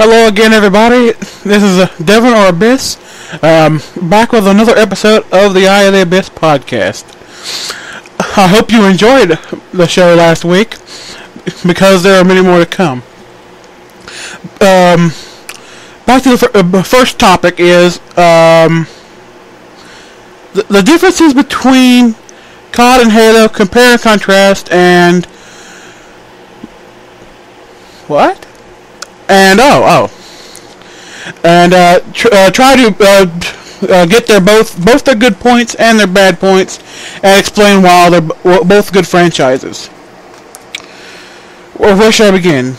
Hello again, everybody. This is Devin or Abyss, back with another episode of the Eye of the Abyss podcast. I hope you enjoyed the show last week, because there are many more to come. Back to the first topic is the differences between COD and Halo, compare and contrast, and what? And try to get their both their good points and their bad points, and explain why they're both good franchises. Well, where should I begin?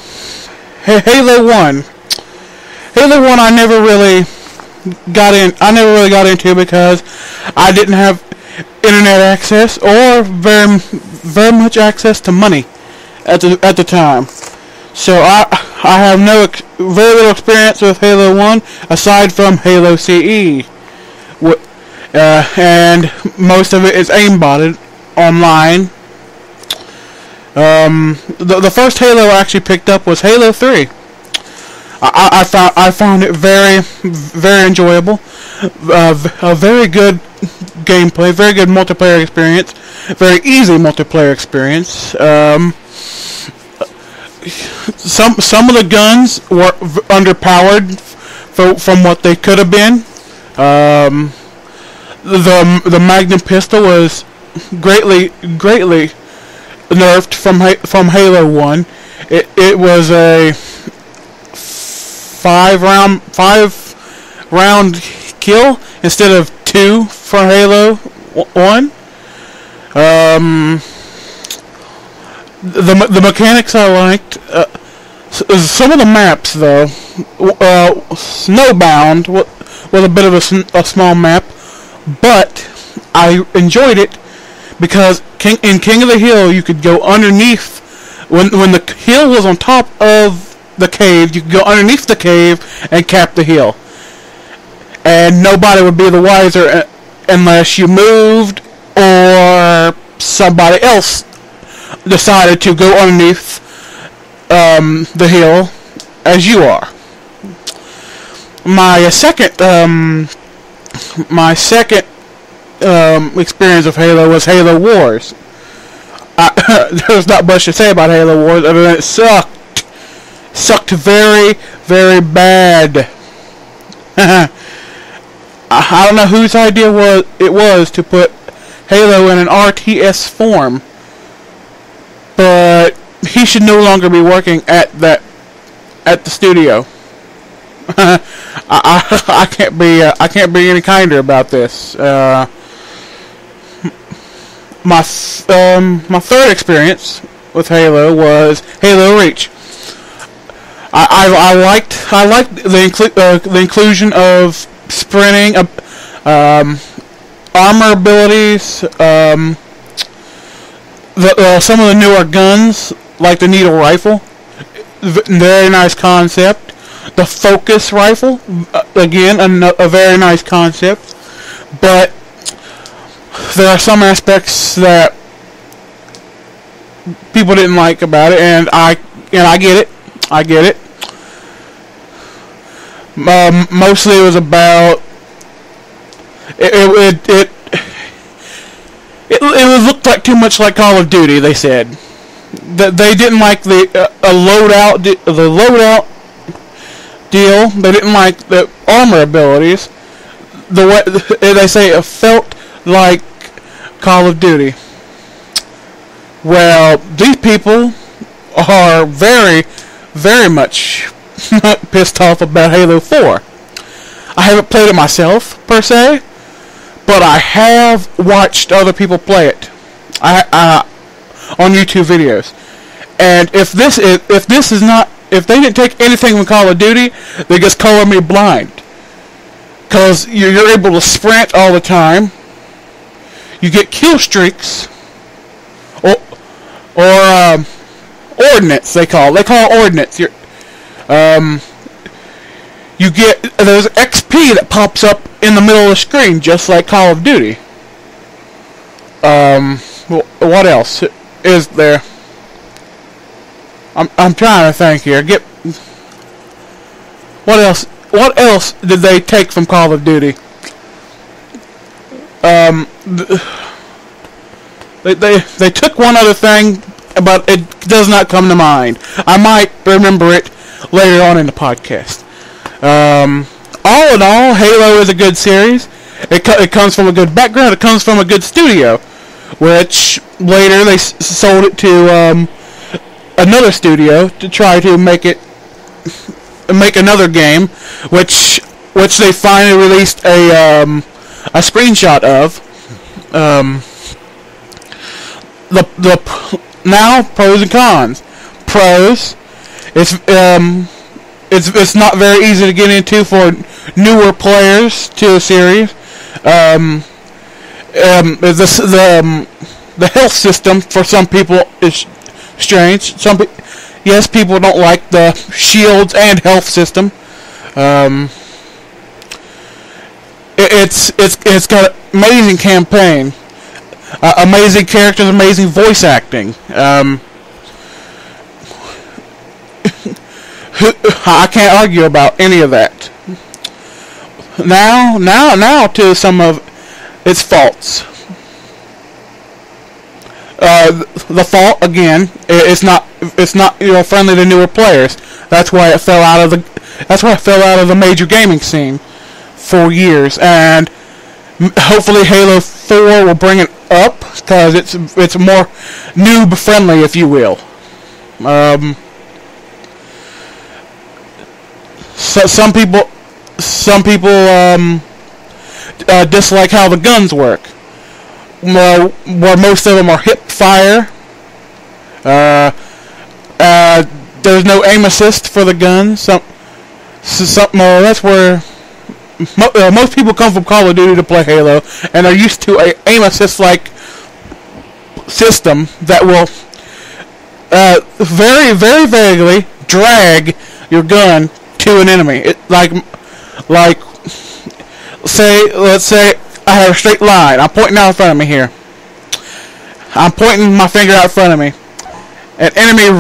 Halo 1. Halo 1 I never really got into because I didn't have internet access or very much access to money at the time. So I have very little experience with Halo 1 aside from Halo CE, and most of it is aimbotted online. The first Halo I actually picked up was Halo 3. I found it very enjoyable, a very good gameplay, very good multiplayer experience, very easy multiplayer experience. Some of the guns were underpowered from what they could have been. The Magnum pistol was greatly nerfed from Halo 1. It was a 5 round kill instead of 2 for Halo 1. The mechanics I liked. Some of the maps, though, Snowbound was a bit of a small map, but I enjoyed it because in King of the Hill you could go underneath. When the hill was on top of the cave, you could go underneath the cave and cap the hill, and nobody would be the wiser unless you moved or somebody else decided to go underneath the hill as you are. My second experience of Halo was Halo Wars. There's not much to say about Halo Wars other than it sucked very bad. I don't know whose idea it was to put Halo in an RTS form, but he should no longer be working at the studio. I can't be any kinder about this. My third experience with Halo was Halo Reach. I liked the inclusion of sprinting, armor abilities, some of the newer guns, like the needle rifle, very nice concept. The focus rifle, again, a very nice concept. But there are some aspects that people didn't like about it, and I get it. I get it. Mostly it was about it looked like too much like Call of Duty. They said that they didn't like the loadout deal. They didn't like the armor abilities. The way they say it felt like Call of Duty. Well, these people are very much pissed off about Halo 4. I haven't played it myself per se, but I have watched other people play it on YouTube videos. And if they didn't take anything from Call of Duty, they just color me blind. Because you're able to sprint all the time. You get kill streaks, or ordnance. They call ordnance. You get there's XP that pops up in the middle of the screen, just like Call of Duty. What else is there? I'm trying to think here. What else? What else did they take from Call of Duty? They took one other thing, but it does not come to mind. I might remember it later on in the podcast. All in all, Halo is a good series. It comes from a good background. It comes from a good studio, which later they sold it to another studio to try to make another game, which they finally released a screenshot of. Now pros and cons. Pros, it's not very easy to get into for newer players to a series. The health system for some people is strange. Yes, people don't like the shields and health system. It's got an amazing campaign, amazing characters, amazing voice acting. I can't argue about any of that. Now to some of its faults. The fault again, it's not friendly to newer players. That's why it fell out of the major gaming scene for years, and hopefully Halo 4 will bring it up because it's more noob friendly, if you will. So some people dislike how the guns work. Where most of them are hip fire. There's no aim assist for the guns. That's where most people come from Call of Duty to play Halo, and are used to a aim assist like system that will very, very vaguely drag your gun to an enemy. Let's say I have a straight line. I'm pointing out in front of me here. I'm pointing my finger out in front of me. An enemy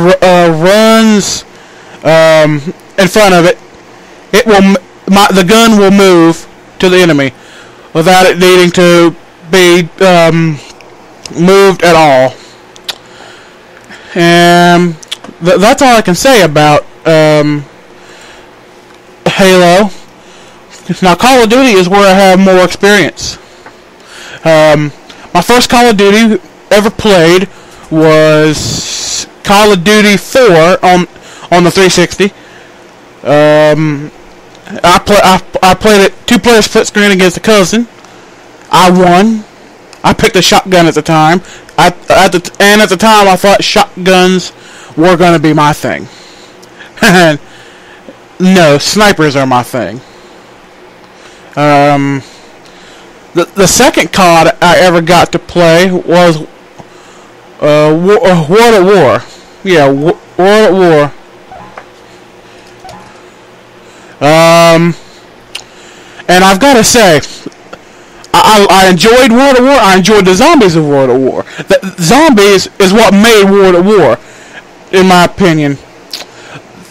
runs in front of it. The gun will move to the enemy without it needing to be moved at all. And that's all I can say about Halo. Now, Call of Duty is where I have more experience. My first Call of Duty ever played was Call of Duty 4 on the 360. I played it 2-player split screen against a cousin. I won. I picked a shotgun at the time. At the time, I thought shotguns were going to be my thing. And no, snipers are my thing. The second COD I ever got to play was World at War. Yeah, World at War. And I've got to say, I enjoyed World at War. I enjoyed the zombies of World at War. The zombies is what made World at War, in my opinion.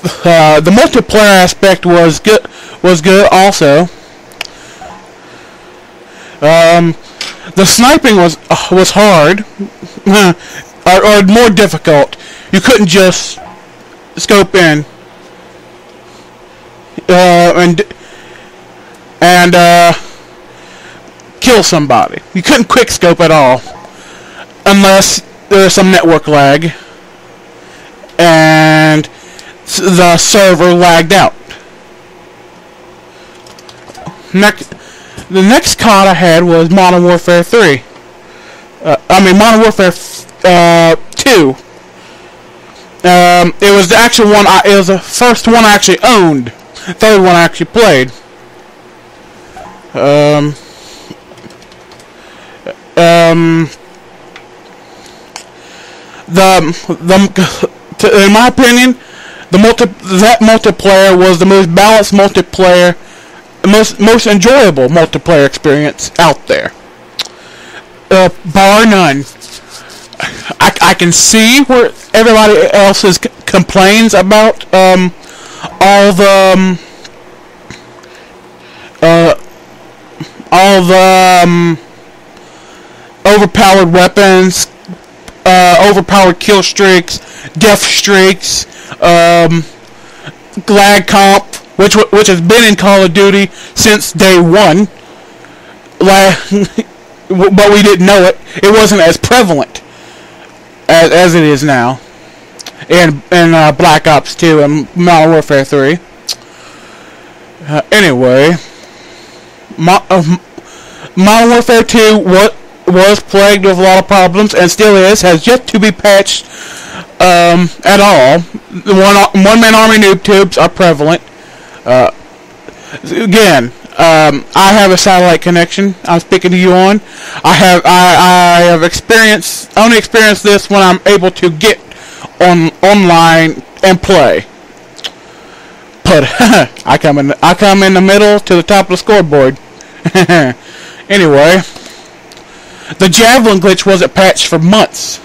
The multiplayer aspect was good also. The sniping was hard, or more difficult. You couldn't just scope in and kill somebody. You couldn't quick scope at all, unless there was some network lag and the server lagged out. The next COD I had was Modern Warfare 3. Modern Warfare 2. It was the actual one. It was the first one I actually owned. Third one I actually played. In my opinion, that multiplayer was the most balanced multiplayer, most enjoyable multiplayer experience out there, bar none. I can see where everybody else complains about all the all the overpowered weapons, overpowered kill streaks, death streaks, lag comp, which has been in Call of Duty since day one. But we didn't know it. It wasn't as prevalent as it is now in Black Ops 2 and Modern Warfare 3. Anyway, Modern Warfare 2 was plagued with a lot of problems and still is. Has yet to be patched at all. One-man army noob tubes are prevalent. Again, I have a satellite connection I'm speaking to you on. I have only experienced this when I'm able to get online and play. But I come in the middle to the top of the scoreboard. Anyway, the Javelin glitch wasn't patched for months.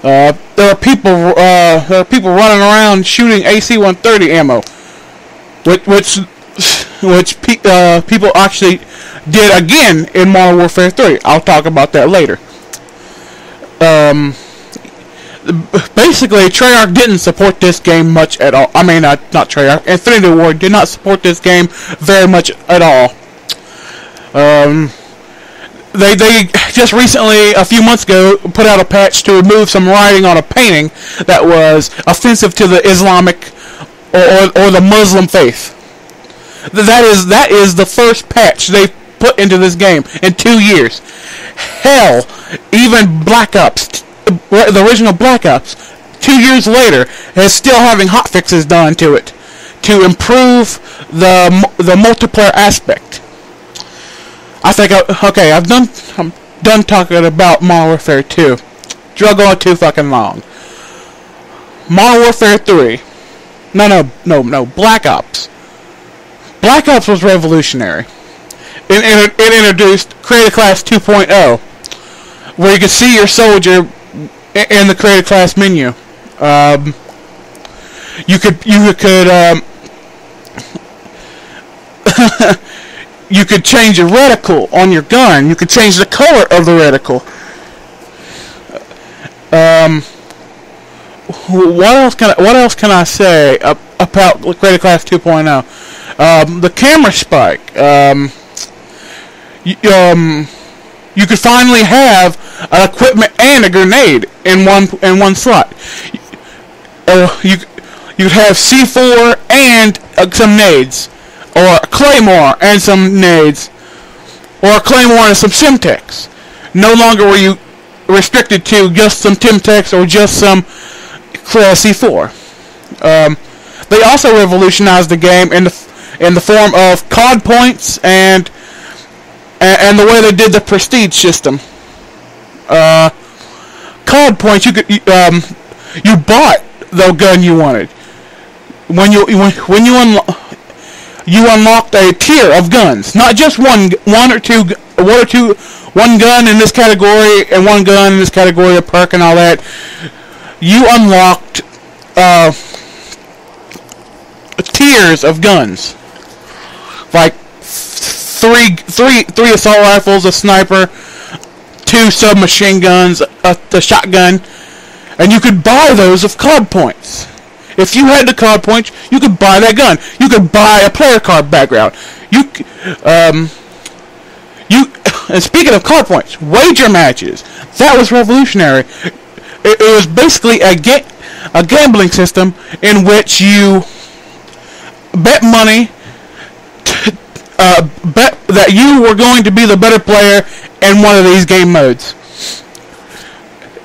There are people running around shooting AC-130 ammo, which people actually did again in Modern Warfare 3. I'll talk about that later. Basically, Treyarch didn't support this game much at all. I mean, not Treyarch. Infinity Ward did not support this game very much at all. They just recently, a few months ago, put out a patch to remove some writing on a painting that was offensive to the Islamic or the Muslim faith. That is the first patch they put into this game in 2 years. Hell, even Black Ops, the original Black Ops, 2 years later, is still having hotfixes done to it to improve the multiplayer aspect. I think I'm done talking about Modern Warfare 2. Drug on too fucking long. Modern Warfare 3. No, Black Ops. Black Ops was revolutionary. It introduced Creative Class 2.0, where you could see your soldier in the Creative Class menu. You could you could change the reticle on your gun. You could change the color of the reticle. What else can I say about Creative Class 2.0? The camera spike. You could finally have an equipment and a grenade in one slot. You could have C4 and some nades, or a Claymore and some nades, or a Claymore and some Simtex. No longer were you restricted to just some Timtex or just some C4. They also revolutionized the game in the form of COD points and the way they did the prestige system. COD points, you bought the gun you wanted. When you unlocked a tier of guns, not just one gun in this category and one gun in this category, a perk and all that. You unlocked tiers of guns, like three assault rifles, a sniper, 2 submachine guns, a shotgun, and you could buy those with COD points. If you had the COD points, you could buy that gun. You could buy a player card background. And speaking of COD points, wager matches. That was revolutionary. It was basically a gambling system in which you bet money, bet that you were going to be the better player in one of these game modes.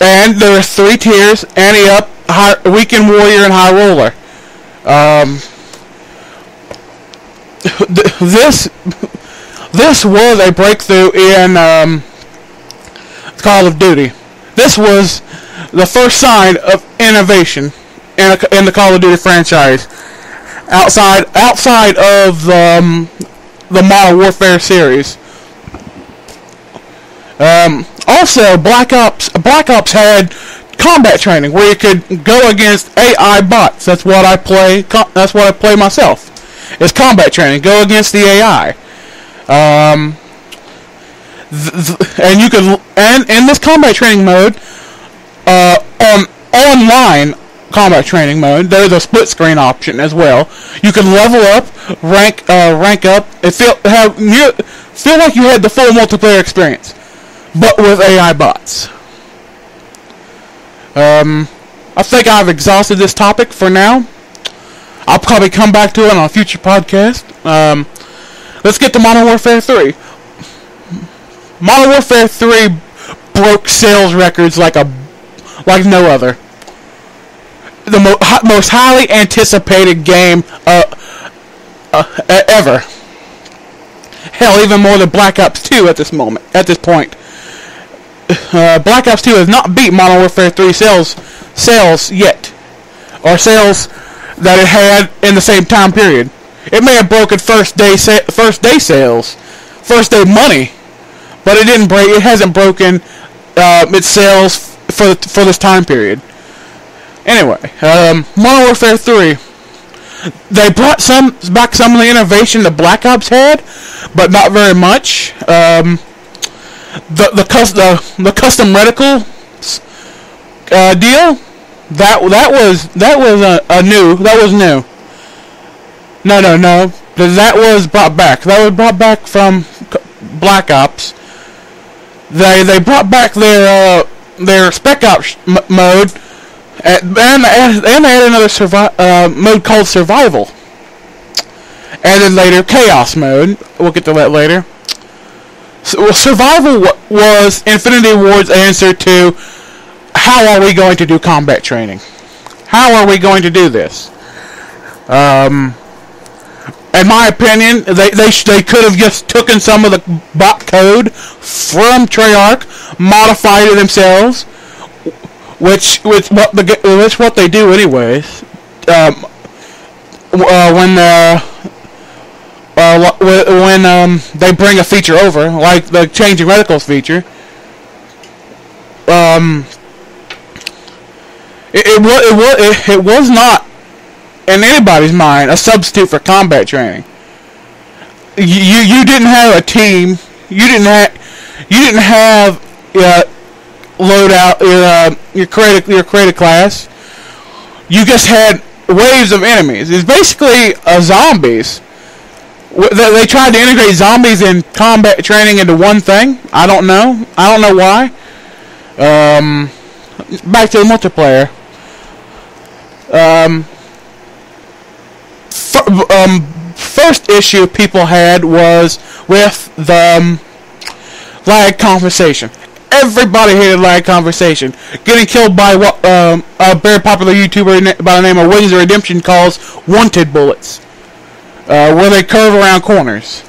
And there are 3 tiers: Ante Up, Weekend Warrior, and High Roller. This was a breakthrough in Call of Duty. This was the first sign of innovation in the Call of Duty franchise, outside of the Modern Warfare series. Also, Black Ops had combat training where you could go against AI bots. That's what I play. That's what I play myself. It's combat training. Go against the AI. And you can, and in this combat training mode, on online combat training mode, there's a split screen option as well. You can level up, rank up, and feel like you had the full multiplayer experience, but with AI bots. I think I've exhausted this topic for now. I'll probably come back to it on a future podcast. Let's get to Modern Warfare 3. Modern Warfare 3 broke sales records like no other. The most highly anticipated game ever. Hell, even more than Black Ops 2 at this point. Black Ops 2 has not beat Modern Warfare 3 sales yet, or sales that it had in the same time period. It may have broken first day sales, first day money, but it hasn't broken its sales for this time period. Anyway, Modern Warfare 3. They brought back some of the innovation that Black Ops had, but not very much. The custom reticle deal, that was new. No. That was brought back. That was brought back from Black Ops. They brought back their Spec Ops mode, and they added another mode called Survival. And then later, Chaos mode. We'll get to that later. So, Survival was Infinity Ward's answer to how are we going to do combat training? How are we going to do this? In my opinion, they could have just taken some of the bot code from Treyarch, modified it themselves, which what they do anyways. When they bring a feature over, like the changing reticles feature, it was not in anybody's mind a substitute for combat training. You didn't have a team. You didn't have loadout your creative class. You just had waves of enemies. It's basically zombies. They tried to integrate zombies and combat training into one thing. I don't know why. Back to the multiplayer. First issue people had was with the lag compensation. Everybody hated lag compensation. Getting killed by what a very popular YouTuber by the name of Wings of Redemption calls wanted bullets. Where they curve around corners.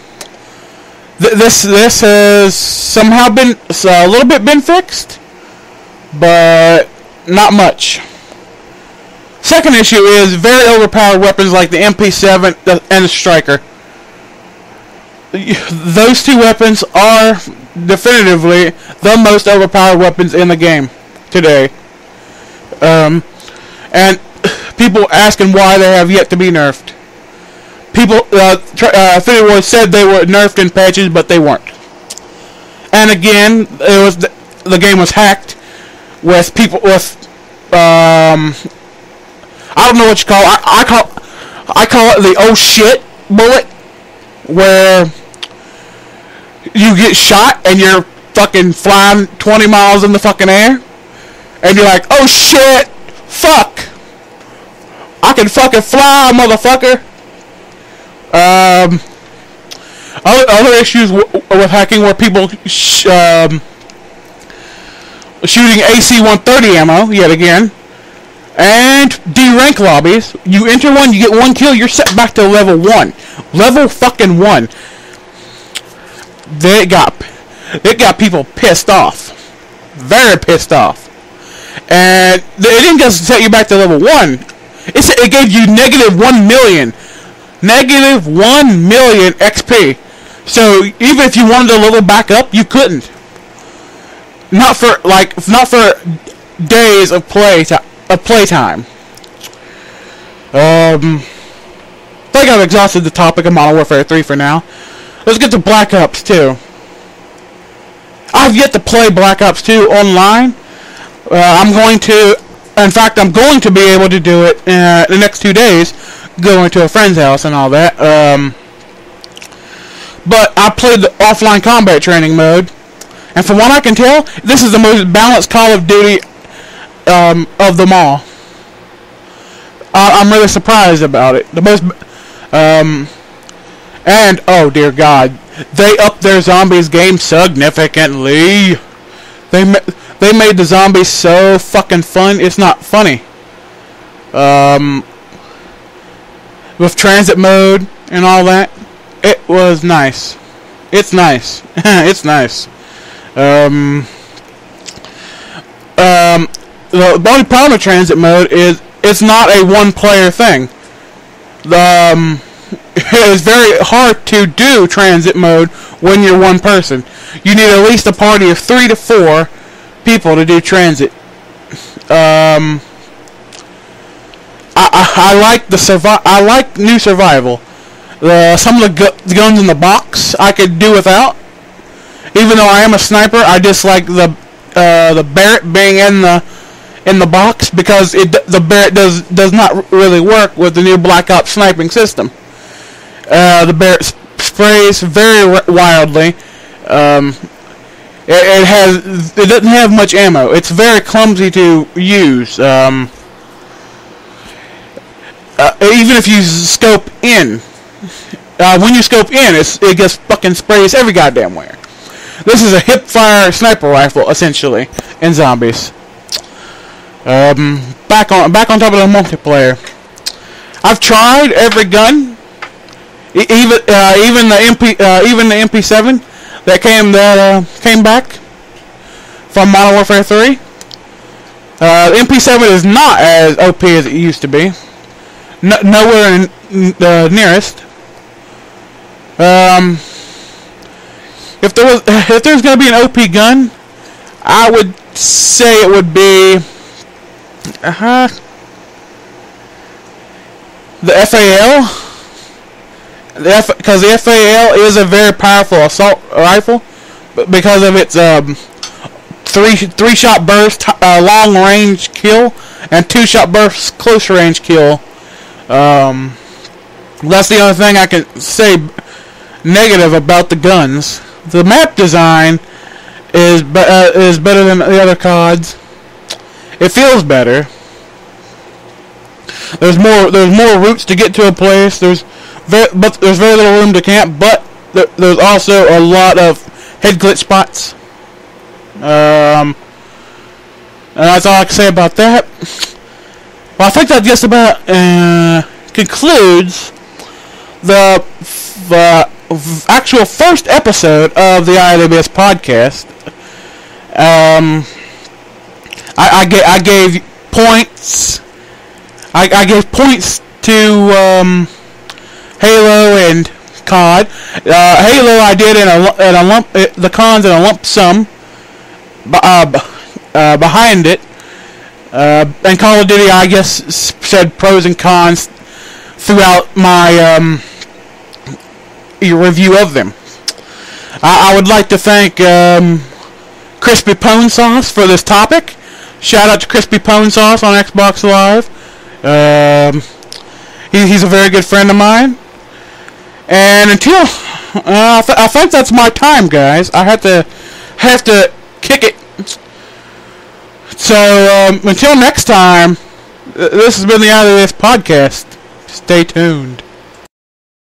This has somehow been a little bit been fixed, but not much. Second issue is very overpowered weapons like the MP7 and the Striker. Those two weapons are definitively the most overpowered weapons in the game today. And people asking why they have yet to be nerfed. People, Infinity Ward said they were nerfed in patches, but they weren't. And again, it was the game was hacked with people with I don't know what you call it. I call it the oh shit bullet, where you get shot and you're fucking flying 20 miles in the fucking air, and you're like, oh shit, fuck, I can fucking fly, motherfucker. Other issues with hacking were people shooting AC-130 ammo yet again, and D-rank lobbies. You enter one, you get one kill, you're set back to level 1. Level fucking 1. It got people pissed off. Very pissed off. And it didn't just set you back to level 1. It gave you negative 1 million. Negative 1 million XP. So even if you wanted to level back up, you couldn't. Not for days of playtime. I think I've exhausted the topic of Modern Warfare 3 for now. Let's get to Black Ops 2. I've yet to play Black Ops 2 online. I'm going to, in fact, I'm going to be able to do it the next 2 days, going to a friend's house and all that. But I played the offline combat training mode, and from what I can tell, this is the most balanced Call of Duty of them all. I'm really surprised about it. The most, and oh dear God, they upped their zombies game significantly. They made the zombies so fucking fun. It's not funny. With transit mode and all that, it was nice. It's nice. It's nice. The only problem with transit mode is it's not a one-player thing. It is very hard to do transit mode when you're one person. You need at least a party of 3 to 4 people to do transit. I like I like new survival. Some of the guns in the box I could do without. Even though I am a sniper, I dislike the Barrett being in the box because the Barrett does not really work with the new Black Ops sniping system. The Barrett sprays very wildly. It doesn't have much ammo. It's very clumsy to use. Even if you scope in, when you scope in, it just fucking sprays every goddamn where. This is a hip-fire sniper rifle, essentially, in zombies. Back on top of the multiplayer. I've tried every gun, even the MP7 that came back from Modern Warfare 3. The MP7 is not as OP as it used to be. Nowhere nearest. If there's gonna be an OP gun, I would say it would be the FAL. Because the FAL is a very powerful assault rifle, but because of its three-shot burst, long range kill, and 2-shot burst close range kill. That's the only thing I can say negative about the guns. The map design is better than the other CODs. It feels better. There's more routes to get to a place. There's very little room to camp, but there's also a lot of head glitch spots. And that's all I can say about that. Well, I think that just about concludes the actual first episode of the ILBS podcast. I gave points. I gave points to Halo and COD. Halo I did in a lump. The cons in a lump sum. Behind it. And Call of Duty, I guess, said pros and cons throughout my review of them. I would like to thank Crispy Pone Sauce for this topic. Shout out to Crispy Pone Sauce on Xbox Live. He's a very good friend of mine. And until I think that's my time, guys. I have to kick it. So until next time, this has been the ILBS podcast. Stay tuned.